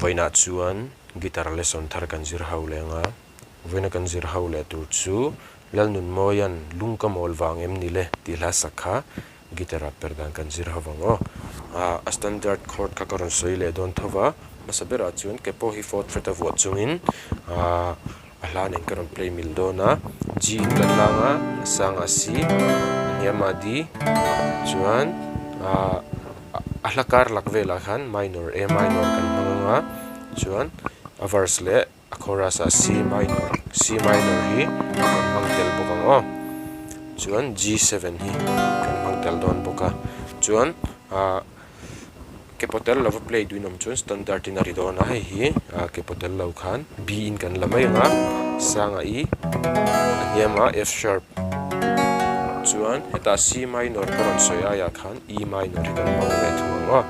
voina chuan guitar lesson thar kan zir ho lenga voina kan zir ho le tur chu Lalnunmawia lungka mawl vang em ni le ti hla sakha guitar perhdan kan zir hawango a standard chord ka karon soi le don thova masabera chuan kepo hi 4th fret of what chungin a hlan en karon play mil dona G in kan langa sanga C yama D chuan a hlakar lakvela khan minor A minor kan hmanga chuan a verse le a chorus a C minor hi kan hmangtel bokango chuan G7 hi kan hmangtel don boka chuan kepotel love play duinom chuan standard in ari dona hi kepotel lo khan B in kan lamai nga sanga E yama F sharp chuan heta C minor karon soya ya khan E minor kan hmangve thungo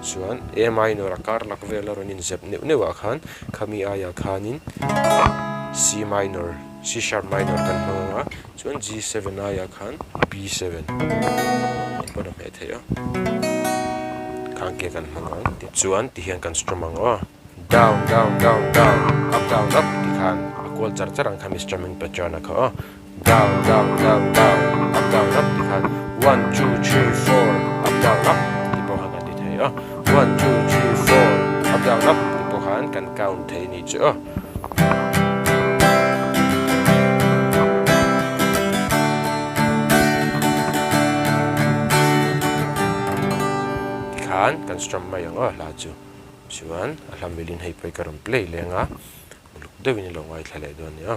chuan A minor a kar lak vela ronin zep neuwa khan khami aya khanin C minor C sharp minor kan hmanga chuan G7 aya khan B7 ipona me theyo khangke kan hmanga chuan ti hian kan strumango down down down down up ti khan akwal charang kham strumming pattern kha down down down down up ti khan 1 2 3 4 up ti po han kan ti theyo 1 2 3 4 up ti po han kan count thei ni chu kan strum mai anga la chu chuan alhambilin hei pai karon play lenga muluk dewin lo ngai thlale don ya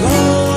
Love